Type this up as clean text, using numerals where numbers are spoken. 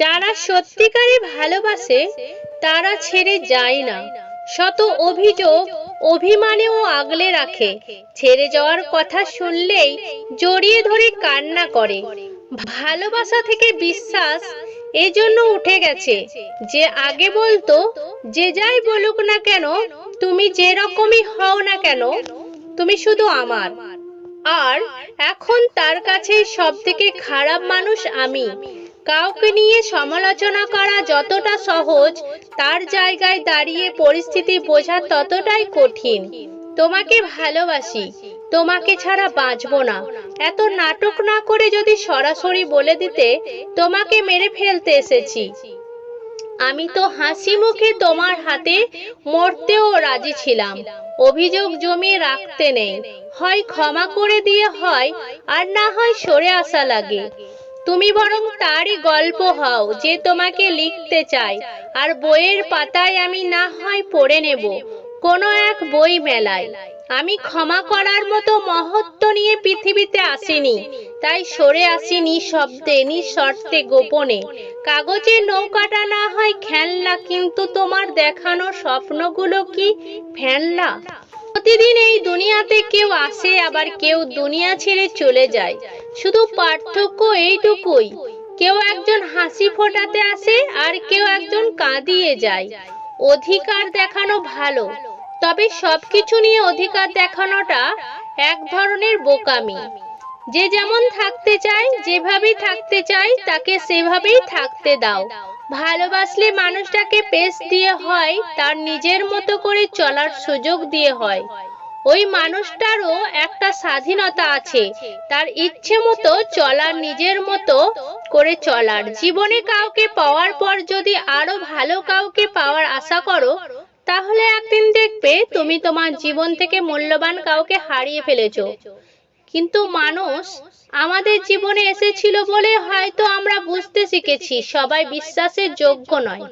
যারা সত্যিকারে ভালোবাসে তারা ছেড়ে যায় না, শত অভিযোগ অভিমানেও আগলে রাখে। ছেড়ে যাওয়ার কথা শুনলেই জড়িয়ে ধরে কান্না করে। ভালোবাসা থেকে বিশ্বাস এজন্য উঠে গেছে যে আগে বলতো, যে যাই বলুক না কেন, তুমি যে রকমই হও না কেন, তুমি শুধু আমার। আর এখন তার কাছে সব থেকে খারাপ মানুষ আমি। কাউকে নিয়ে সমালোচনা করা যতটা সহজ, তার জায়গায় দাঁড়িয়ে পরিস্থিতি বোঝা ততটাই কঠিন। তোমাকে ভালোবাসি, তোমাকে ছাড়া বাঁচবো না, এত নাটক না করে যদি সরাসরি বলে দিতে তোমাকে মেরে ফেলতে এসেছি, আমি তো হাসি মুখে তোমার হাতে মরতেও রাজি ছিলাম। অভিযোগ জমিয়ে রাখতে নেই, হয় ক্ষমা করে দিয়ে হয়, আর না হয় সরে আসা লাগে। তুমি বরং তারই গল্প হও যে তোমাকে লিখতে চাই, আর বইয়ের পাতায় আমি না হয় পড়ে নেব কোনো এক বই মেলায়। আমি ক্ষমা করার মতো মহত্ব নিয়ে পৃথিবীতে আসিনি, তাই সরে আসি নিঃশব্দে নিঃশর্তে গোপনে। কাগজের নৌকাটা না হয় খেলনা, কিন্তু তোমার দেখানো স্বপ্নগুলো কি ফেলনা? প্রতিদিন এই দুনিয়াতে কেউ আসে, আবার কেউ দুনিয়া ছেড়ে চলে যায়। শুধু পার্থক্য এইটুকুই, কেউ একজন হাসি ফোটাতে আসে আর কেউ একজন কাঁদিয়ে যায়। অধিকার দেখানো ভালো, তবে সবকিছু নিয়ে অধিকার দেখানোটা এক ধরনের বোকামি। যে যেমন থাকতে চায়, যেভাবে থাকতে চায়, তাকে সেভাবেই থাকতে দাও। ভালোবাসলে মানুষটাকে পেস দিয়ে হয়, তার নিজের মতো করে চলার সুযোগ দিয়ে হয়। ওই মানুষটারও একটা স্বাধীনতা আছে, তার ইচ্ছে মতো চলার, নিজের মতো করে চলার। জীবনে কাউকে পাওয়ার পর যদি আরো ভালো কাউকে পাওয়ার আশা করো, তাহলে একদিন দেখবে তুমি তোমার জীবন থেকে মূল্যবান কাউকে হারিয়ে ফেলেছো। কিন্তু মানুষ আমাদের জীবনে এসেছিল বলে হয়তো আমরা বুঝতে শিখেছি সবাই বিশ্বাসের যোগ্য নয়।